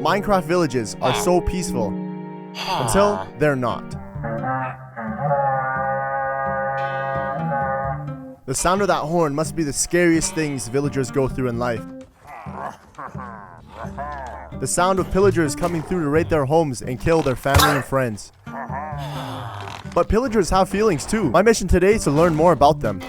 Minecraft villages are so peaceful until they're not. The sound of that horn must be the scariest things villagers go through in life. The sound of pillagers coming through to raid their homes and kill their family and friends. But pillagers have feelings too. My mission today is to learn more about them.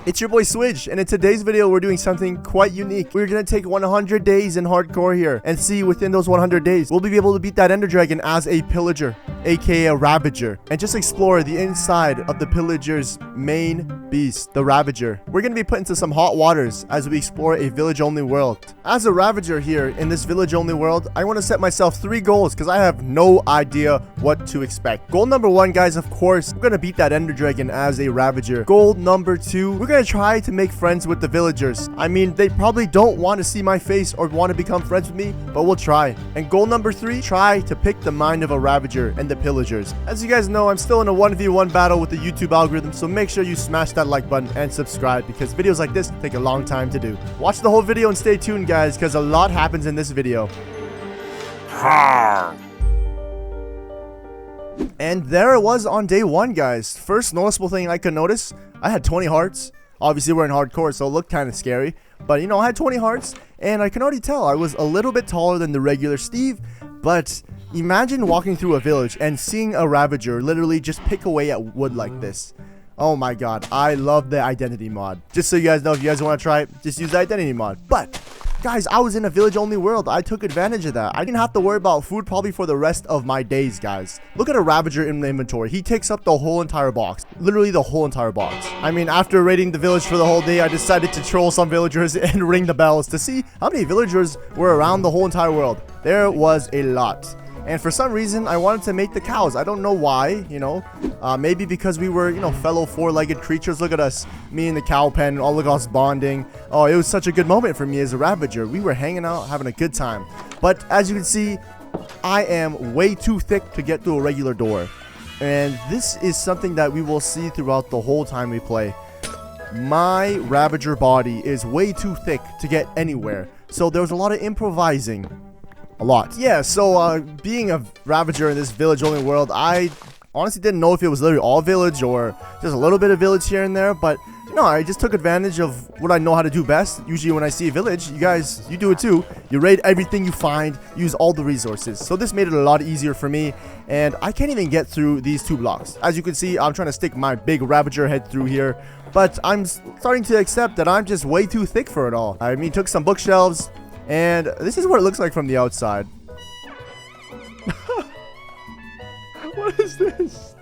It's your boy Swidge, and in today's video we're doing something quite unique. We're gonna take 100 days in hardcore here and see within those 100 days we'll be able to beat that Enderdragon as a pillager, aka a Ravager, and just explore the inside of the pillager's main beast, the Ravager. We're gonna be put into some hot waters as we explore a village-only world. As a Ravager here in this village-only world, I want to set myself 3 goals because I have no idea what to expect. Goal number 1, guys, of course, we're gonna beat that Enderdragon as a Ravager. Goal number 2, we're gonna try to make friends with the villagers. I mean, they probably don't want to see my face or want to become friends with me, but we'll try. And goal number 3, try to pick the mind of a Ravager and the pillagers. As you guys know, I'm still in a 1v1 battle with the YouTube algorithm, so make sure you smash that like button and subscribe because videos like this take a long time to do. Watch the whole video and stay tuned, guys, because a lot happens in this video. And there it was on day 1, guys. First noticeable thing I could notice, I had 20 hearts. Obviously, we're in hardcore, so it looked kind of scary. But, you know, I had 20 hearts, and I can already tell I was a little bit taller than the regular Steve. But imagine walking through a village and seeing a Ravager literally just pick away at wood like this. Oh my god, I love the identity mod. Just so you guys know, if you guys want to try it, just use the identity mod. But guys, I was in a village-only world. I took advantage of that. I didn't have to worry about food probably for the rest of my days, guys. Look at a Ravager in the inventory. He takes up the whole entire box. Literally the whole entire box. I mean, after raiding the village for the whole day, I decided to troll some villagers and ring the bells to see how many villagers were around the whole entire world. There was a lot. And for some reason, I wanted to mate the cows. I don't know why, you know. Maybe because we were, you know, fellow 4-legged creatures. Look at us, me in the cow pen, all of us bonding. Oh, it was such a good moment for me as a Ravager. We were hanging out, having a good time. But as you can see, I am way too thick to get through a regular door. And this is something that we will see throughout the whole time we play. My Ravager body is way too thick to get anywhere. So there was a lot of improvising. A lot. Yeah, so being a Ravager in this village-only world, I honestly didn't know if it was literally all village or just a little bit of village here and there, but you know, I just took advantage of what I know how to do best. Usually when I see a village, you guys, you do it too. You raid everything you find, use all the resources. So this made it a lot easier for me, and I can't even get through these 2 blocks. As you can see, I'm trying to stick my big Ravager head through here, but I'm starting to accept that I'm just way too thick for it all. I mean, took some bookshelves, and this is what it looks like from the outside. What is this?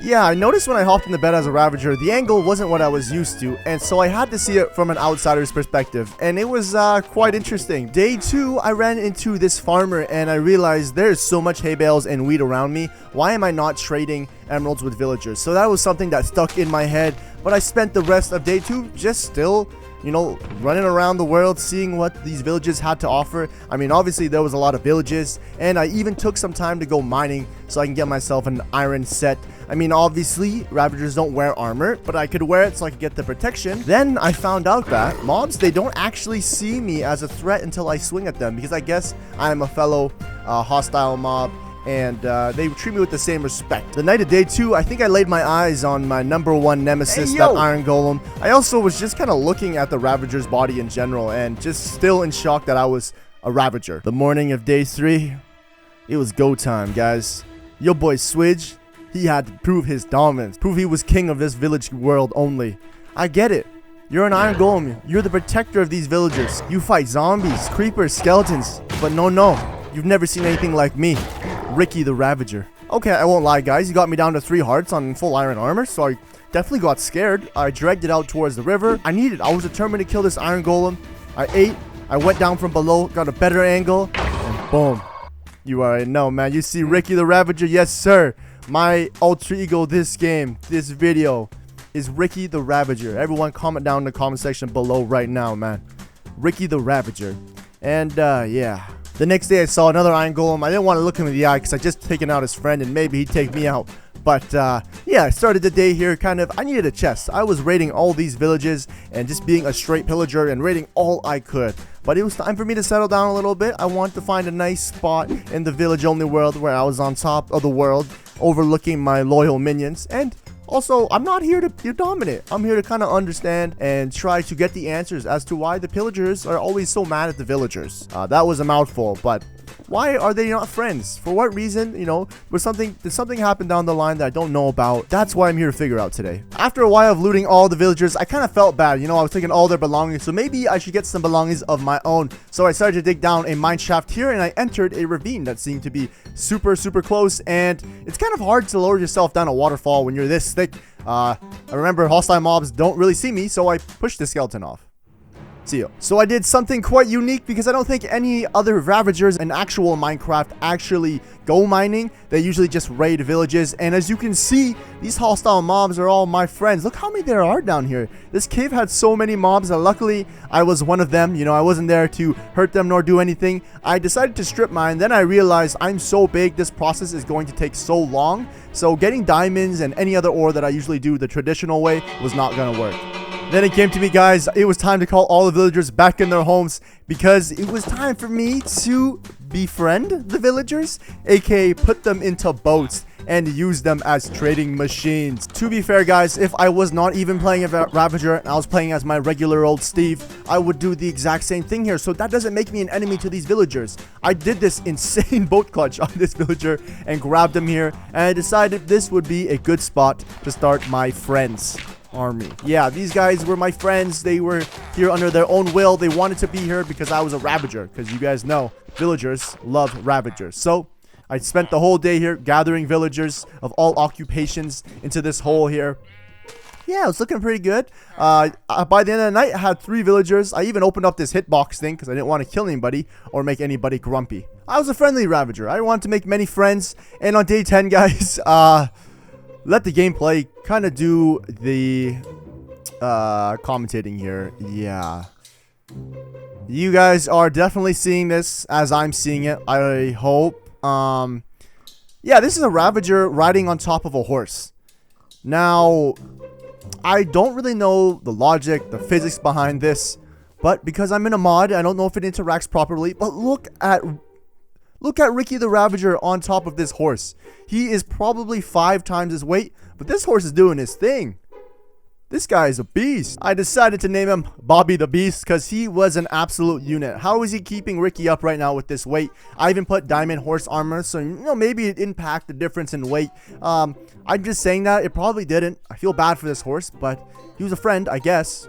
Yeah, I noticed when I hopped in the bed as a Ravager, the angle wasn't what I was used to, and so I had to see it from an outsider's perspective, and it was quite interesting. Day 2, I ran into this farmer, and I realized there's so much hay bales and wheat around me. Why am I not trading emeralds with villagers? So that was something that stuck in my head, but I spent the rest of day 2 just still, you know, running around the world, seeing what these villages had to offer. I mean, obviously there was a lot of villages, and I even took some time to go mining so I can get myself an iron set. I mean, obviously Ravagers don't wear armor, but I could wear it so I could get the protection. Then I found out that mobs, they don't actually see me as a threat until I swing at them, because I guess I am a fellow hostile mob, and they treat me with the same respect. The night of day 2, I think I laid my eyes on my number 1 nemesis, that Iron Golem. I also was just kind of looking at the Ravager's body in general and just still in shock that I was a Ravager. The morning of day 3, it was go time, guys. Your boy Swidge, he had to prove his dominance, prove he was king of this village world only. I get it. You're an Iron Golem. You're the protector of these villagers. You fight zombies, creepers, skeletons. But no, you've never seen anything like me. Ricky the Ravager. Okay, I won't lie, guys. You got me down to 3 hearts on full iron armor, so I definitely got scared. I dragged it out towards the river. I was determined to kill this Iron Golem. I ate. I went down from below, got a better angle, and boom. You already know, man. You see Ricky the Ravager? Yes, sir. My alter ego this game, this video, is Ricky the Ravager. Everyone comment down in the comment section below right now, man. Ricky the Ravager. And, yeah. The next day I saw another Iron Golem. I didn't want to look him in the eye because I just taken out his friend and maybe he'd take me out. But yeah, I started the day here kind of, I needed a chest. I was raiding all these villages and just being a straight pillager and raiding all I could. But it was time for me to settle down a little bit. I wanted to find a nice spot in the village only world where I was on top of the world, overlooking my loyal minions. And also, I'm not here to dominate. I'm here to kind of understand and try to get the answers as to why the pillagers are always so mad at the villagers. That was a mouthful, but why are they not friends? For what reason? You know, did something happen down the line that I don't know about? That's why I'm here to figure out today. After a while of looting all the villagers, I kind of felt bad. You know, I was taking all their belongings, so maybe I should get some belongings of my own. So I started to dig down a mine shaft here, and I entered a ravine that seemed to be super close. And it's kind of hard to lower yourself down a waterfall when you're this thick. I remember hostile mobs don't really see me, so I pushed the skeleton off. See you. So I did something quite unique because I don't think any other Ravagers in actual Minecraft actually go mining. They usually just raid villages. And as you can see, these hostile mobs are all my friends. Look how many there are down here. This cave had so many mobs that luckily I was one of them. You know, I wasn't there to hurt them nor do anything. I decided to strip mine. Then I realized I'm so big, this process is going to take so long. So getting diamonds and any other ore that I usually do the traditional way was not going to work. Then it came to me, guys. It was time to call all the villagers back in their homes because it was time for me to befriend the villagers, aka put them into boats and use them as trading machines. To be fair, guys, if I was not even playing a Ravager and I was playing as my regular old Steve, I would do the exact same thing here. So that doesn't make me an enemy to these villagers. I did this insane boat clutch on this villager and grabbed him here, and I decided this would be a good spot to start my friends army. Yeah, these guys were my friends. They were here under their own will. They wanted to be here because I was a Ravager, because you guys know villagers love Ravagers. So I spent the whole day here gathering villagers of all occupations into this hole here. Yeah, it was looking pretty good. By the end of the night, I had 3 villagers. I even opened up this hitbox thing because I didn't want to kill anybody or make anybody grumpy. I was a friendly Ravager. I wanted to make many friends. And on day 10, guys, let the gameplay kind of do the commentating here. Yeah. You guys are definitely seeing this as I'm seeing it, I hope. Yeah, this is a Ravager riding on top of a horse. Now, I don't really know the logic, the physics behind this, but because I'm in a mod, I don't know if it interacts properly, but look at Ricky the Ravager on top of this horse. He is probably 5 times his weight, but this horse is doing his thing. This guy is a beast. I decided to name him Bobby the Beast because he was an absolute unit. How is he keeping Ricky up right now with this weight? I even put diamond horse armor, so you know, maybe it impacted the difference in weight. I'm just saying that. It probably didn't. I feel bad for this horse, but he was a friend, I guess.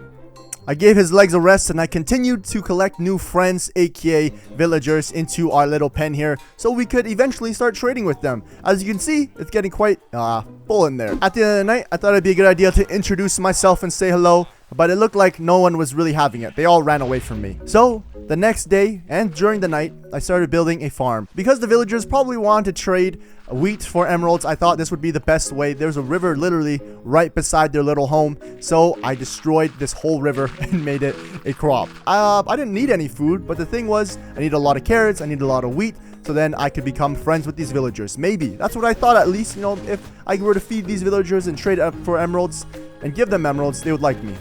I gave his legs a rest and I continued to collect new friends, aka villagers, into our little pen here so we could eventually start trading with them. As you can see, it's getting quite full in there. At the end of the night, I thought it'd be a good idea to introduce myself and say hello, but it looked like no one was really having it. They all ran away from me. So the next day and during the night, I started building a farm. Because the villagers probably wanted to trade wheat for emeralds, I thought this would be the best way. There's a river literally right beside their little home, so I destroyed this whole river and made it a crop. I didn't need any food, but the thing was, I need a lot of carrots, I need a lot of wheat, so then I could become friends with these villagers. Maybe. That's what I thought, at least. You know, if I were to feed these villagers and trade up for emeralds and give them emeralds, they would like me.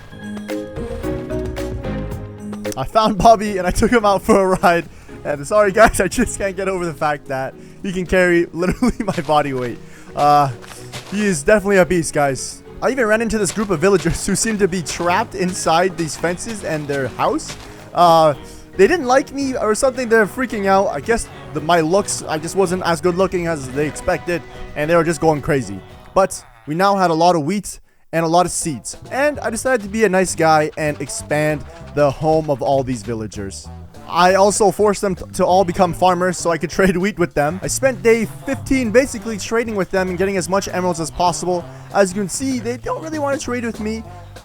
I found Bobby and I took him out for a ride. And sorry guys, I just can't get over the fact that he can carry literally my body weight. He is definitely a beast, guys. I even ran into this group of villagers who seemed to be trapped inside these fences and their house. They didn't like me or something. They're freaking out. I guess my looks, I just wasn't as good looking as they expected, and they were just going crazy. But we now had a lot of wheat and a lot of seeds, and I decided to be a nice guy and expand the home of all these villagers. I also forced them to all become farmers so I could trade wheat with them. I spent day 15 basically trading with them and getting as much emeralds as possible. As you can see, they don't really want to trade with me.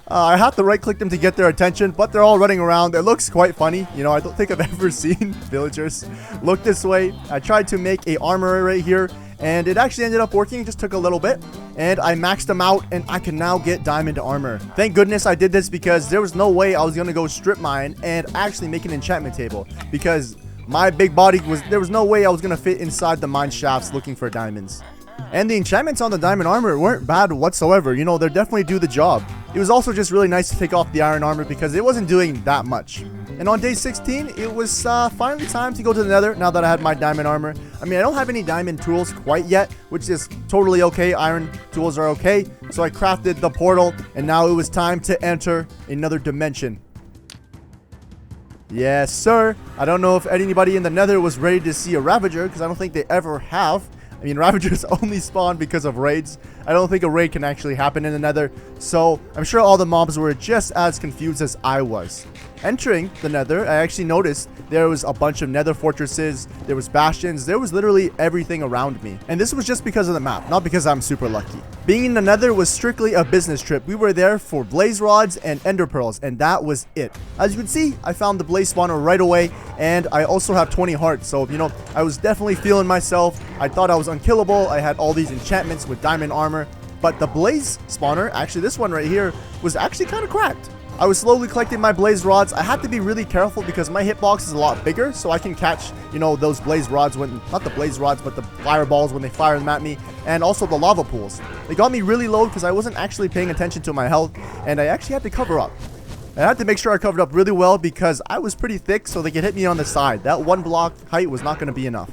I have to right click them to get their attention, but they're all running around. It looks quite funny. You know, I don't think I've ever seen villagers look this way. I tried to make a armor right here, and it actually ended up working. It just took a little bit, and I maxed them out, and I can now get diamond armor. Thank goodness I did this, because there was no way I was going to go strip mine and actually make an enchantment table, because my big body there was no way I was going to fit inside the mine shafts looking for diamonds. And the enchantments on the diamond armor weren't bad whatsoever. You know, they definitely do the job. It was also just really nice to take off the iron armor because it wasn't doing that much. And on day 16, it was finally time to go to the nether now that I had my diamond armor. I mean, I don't have any diamond tools quite yet, which is totally okay. Iron tools are okay. So I crafted the portal, and now it was time to enter another dimension. Yes, sir. I don't know if anybody in the nether was ready to see a Ravager, because I don't think they ever have. I mean, Ravagers only spawn because of raids. I don't think a raid can actually happen in the nether. So I'm sure all the mobs were just as confused as I was. Entering the nether, I actually noticed there was a bunch of nether fortresses, there was bastions, there was literally everything around me. And this was just because of the map, not because I'm super lucky. Being in the nether was strictly a business trip. We were there for blaze rods and ender pearls, and that was it. As you can see, I found the blaze spawner right away, and I also have 20 hearts. So, you know, I was definitely feeling myself. I thought I was unkillable. I had all these enchantments with diamond armor. But the blaze spawner, actually this one right here, was actually kind of cracked. I was slowly collecting my blaze rods. I had to be really careful because my hitbox is a lot bigger, so I can catch, you know, those blaze rods when, not the blaze rods, but the fireballs when they fire them at me, and also the lava pools. They got me really low because I wasn't actually paying attention to my health, and I actually had to cover up. I had to make sure I covered up really well because I was pretty thick, so they could hit me on the side. That one block height was not going to be enough.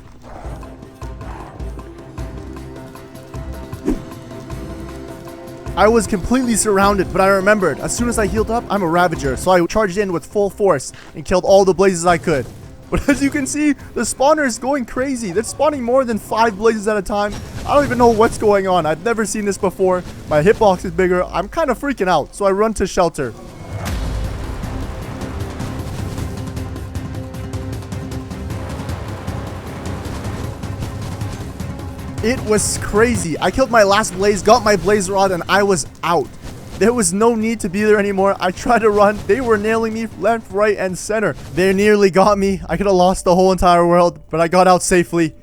I was completely surrounded, but I remembered, as soon as I healed up, I'm a Ravager, so I charged in with full force and killed all the blazes I could. But as you can see, the spawner is going crazy. They're spawning more than 5 blazes at a time. I don't even know what's going on. I've never seen this before. My hitbox is bigger. I'm kind of freaking out, so I run to shelter. It was crazy. I killed my last blaze, got my blaze rod, and I was out. There was no need to be there anymore. I tried to run. They were nailing me left, right, and center. They nearly got me. I could have lost the whole entire world, but I got out safely.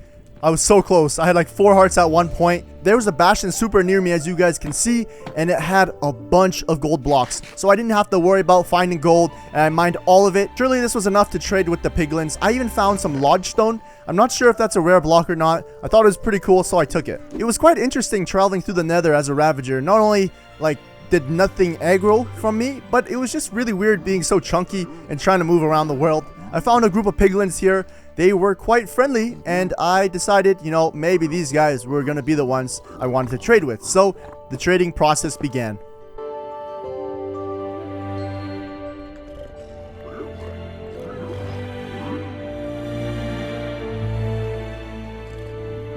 I was so close. I had like 4 hearts at one point. There was a bastion super near me, as you guys can see, and it had a bunch of gold blocks. So I didn't have to worry about finding gold, and I mined all of it. Surely this was enough to trade with the piglins. I even found some lodge stone. I'm not sure if that's a rare block or not. I thought it was pretty cool, so I took it. It was quite interesting traveling through the nether as a Ravager. Not only, like, did nothing aggro from me, but it was just really weird being so chunky and trying to move around the world. I found a group of piglins here. They were quite friendly, and I decided, you know, maybe these guys were going to be the ones I wanted to trade with. So the trading process began.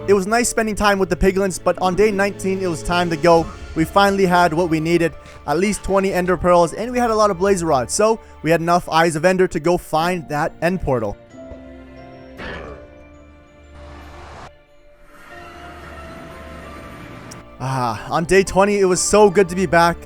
It was nice spending time with the piglins, but on day 19, it was time to go. We finally had what we needed, at least 20 ender pearls, and we had a lot of blaze rods. So we had enough eyes of ender to go find that end portal. On day 20, it was so good to be back.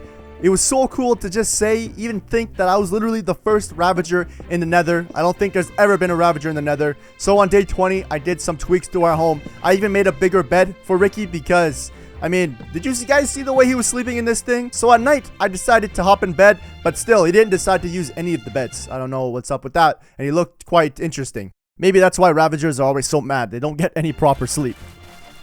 It was so cool to just say, even think that I was literally the first Ravager in the nether. I don't think there's ever been a Ravager in the nether. So on day 20, I did some tweaks to our home. I even made a bigger bed for Ricky because, I mean, did you guys see the way he was sleeping in this thing? So at night, I decided to hop in bed, but still, he didn't decide to use any of the beds. I don't know what's up with that, and he looked quite interesting. Maybe that's why Ravagers are always so mad. They don't get any proper sleep.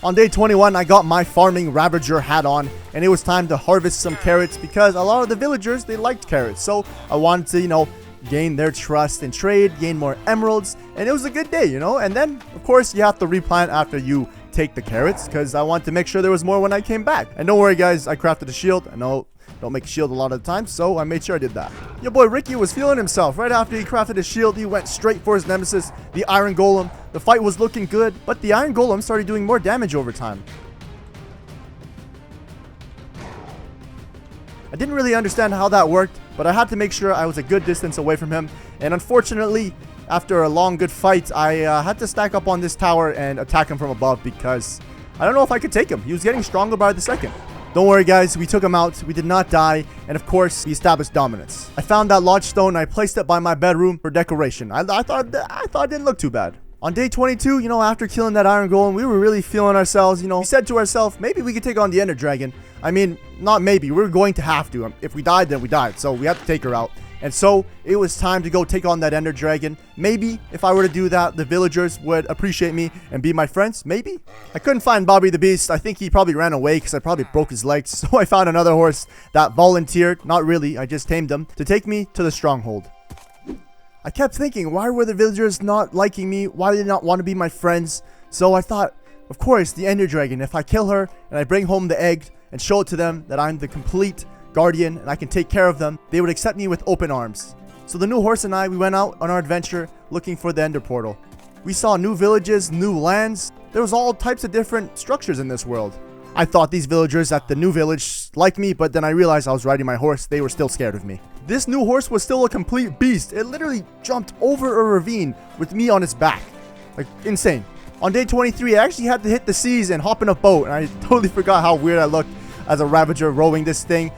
On day 21, I got my farming Ravager hat on, and it was time to harvest some carrots because a lot of the villagers, they liked carrots. So I wanted to, you know, gain their trust and trade, gain more emeralds, and it was a good day, you know. And then, of course, you have to replant after you take the carrots because I wanted to make sure there was more when I came back. And don't worry, guys, I crafted a shield. I know don't make a shield a lot of the time, so I made sure I did that. Your boy Ricky was feeling himself. Right after he crafted his shield, he went straight for his nemesis, the Iron Golem. The fight was looking good, but the Iron Golem started doing more damage over time. I didn't really understand how that worked, but I had to make sure I was a good distance away from him. And unfortunately, after a long good fight, I had to stack up on this tower and attack him from above because I don't know if I could take him. He was getting stronger by the second. Don't worry, guys, we took him out, we did not die, and of course, we established dominance. I found that lodge stone, I placed it by my bedroom for decoration. I thought it didn't look too bad. On day 22, you know, after killing that Iron Golem, we were really feeling ourselves, you know. We said to ourselves, maybe we could take on the Enderdragon. I mean, not maybe, we were going to have to. If we died, then we died, so we had to take her out. And so it was time to go take on that Ender Dragon. Maybe if I were to do that, the villagers would appreciate me and be my friends. Maybe. I couldn't find Bobby the Beast. I think he probably ran away because I probably broke his legs. So I found another horse that volunteered, not really, I just tamed him, to take me to the stronghold. I kept thinking, why were the villagers not liking me? Why did they not want to be my friends? So I thought, of course, the Ender Dragon. If I kill her and I bring home the egg and show it to them that I'm the complete guardian and I can take care of them, they would accept me with open arms. So the new horse and I, we went out on our adventure looking for the Ender portal. We saw new villages, new lands. There was all types of different structures in this world. I thought these villagers at the new village liked me, but then I realized I was riding my horse. They were still scared of me. This new horse was still a complete beast. It literally jumped over a ravine with me on its back. Like, insane. On day 23, I actually had to hit the seas and hop in a boat, and I totally forgot how weird I looked as a Ravager rowing this thing.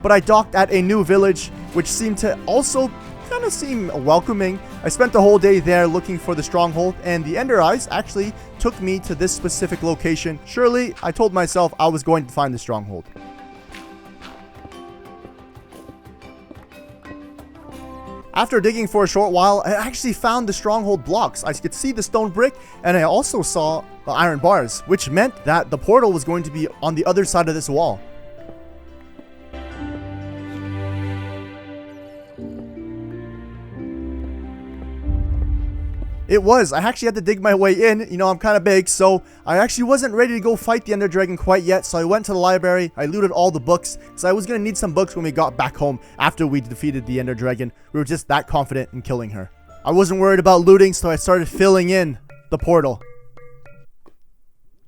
But I docked at a new village, which seemed to also kind of seem welcoming. I spent the whole day there looking for the stronghold, and the Ender Eyes actually took me to this specific location. Surely, I told myself I was going to find the stronghold. After digging for a short while, I actually found the stronghold blocks. I could see the stone brick, and I also saw the iron bars, which meant that the portal was going to be on the other side of this wall. It was. I actually had to dig my way in. You know, I'm kind of big, so I actually wasn't ready to go fight the Ender Dragon quite yet. So I went to the library. I looted all the books, because I was going to need some books when we got back home after we defeated the Ender Dragon. We were just that confident in killing her. I wasn't worried about looting, so I started filling in the portal.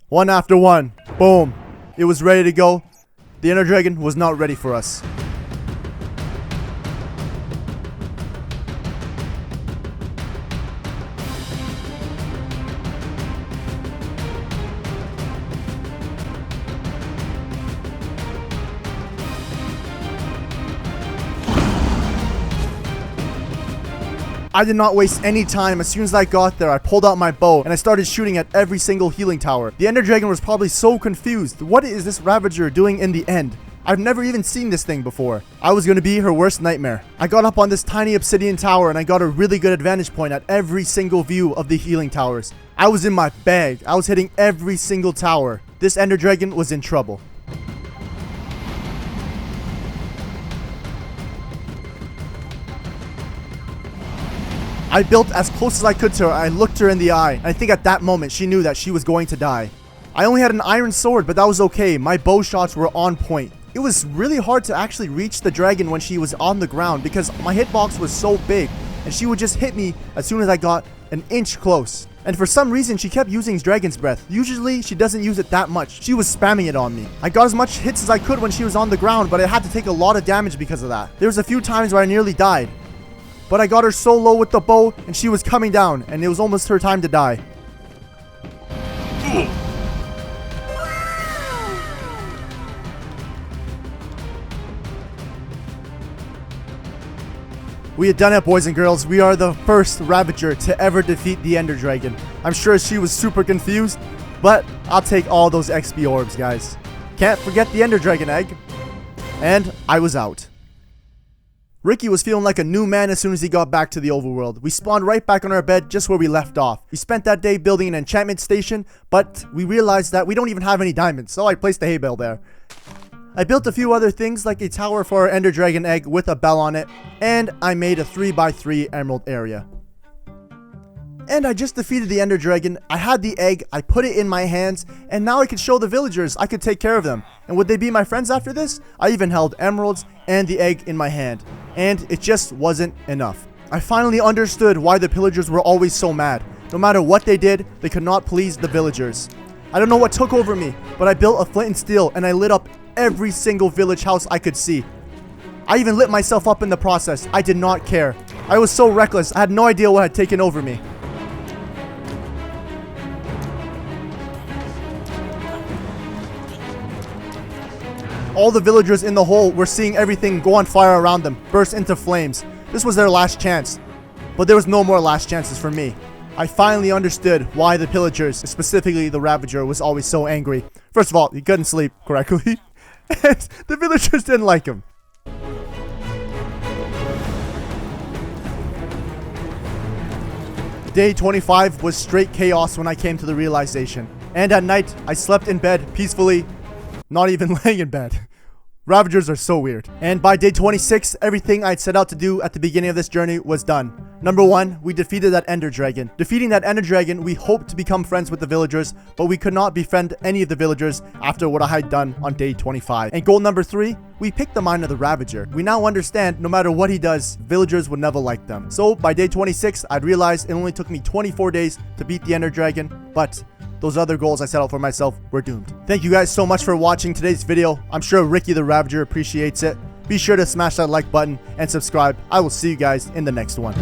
One after one. Boom. It was ready to go. The Ender Dragon was not ready for us. I did not waste any time. As soon as I got there, I pulled out my bow and I started shooting at every single healing tower. The Ender Dragon was probably so confused. What is this Ravager doing in the end? I've never even seen this thing before. I was going to be her worst nightmare. I got up on this tiny obsidian tower and I got a really good advantage point at every single view of the healing towers. I was in my bag. I was hitting every single tower. This Ender Dragon was in trouble. I built as close as I could to her. I looked her in the eye. And I think at that moment, she knew that she was going to die. I only had an iron sword, but that was okay. My bow shots were on point. It was really hard to actually reach the dragon when she was on the ground because my hitbox was so big. And she would just hit me as soon as I got an inch close. And for some reason, she kept using Dragon's Breath. Usually, she doesn't use it that much. She was spamming it on me. I got as much hits as I could when she was on the ground, but I had to take a lot of damage because of that. There was a few times where I nearly died. But I got her so low with the bow, and she was coming down, and it was almost her time to die. We had done it, boys and girls. We are the first Ravager to ever defeat the Ender Dragon. I'm sure she was super confused, but I'll take all those XP orbs, guys. Can't forget the Ender Dragon egg. And I was out. Ricky was feeling like a new man as soon as he got back to the overworld. We spawned right back on our bed just where we left off. We spent that day building an enchantment station, but we realized that we don't even have any diamonds, so I placed a hay bale there. I built a few other things like a tower for our Ender Dragon egg with a bell on it, and I made a 3x3 emerald area. And I just defeated the Ender Dragon. I had the egg, I put it in my hands, and now I could show the villagers I could take care of them. And would they be my friends after this? I even held emeralds and the egg in my hand. And it just wasn't enough. I finally understood why the pillagers were always so mad. No matter what they did, they could not please the villagers. I don't know what took over me, but I built a flint and steel and I lit up every single village house I could see. I even lit myself up in the process. I did not care. I was so reckless, I had no idea what had taken over me. All the villagers in the hole were seeing everything go on fire around them, burst into flames. This was their last chance. But there was no more last chances for me. I finally understood why the pillagers, specifically the Ravager, was always so angry. First of all, he couldn't sleep correctly. And the villagers didn't like him. Day 25 was straight chaos when I came to the realization. And at night, I slept in bed peacefully, not even laying in bed. Ravagers are so weird. And by day 26, everything I'd set out to do at the beginning of this journey was done. Number 1, we defeated that Enderdragon. Defeating that Enderdragon, we hoped to become friends with the villagers, but we could not befriend any of the villagers after what I had done on day 25. And goal number 3, we picked the mind of the Ravager. We now understand no matter what he does, villagers would never like them. So by day 26, I'd realized it only took me 24 days to beat the Enderdragon, but those other goals I set out for myself were doomed. Thank you guys so much for watching today's video. I'm sure Ricky the Ravager appreciates it. Be sure to smash that like button and subscribe. I will see you guys in the next one.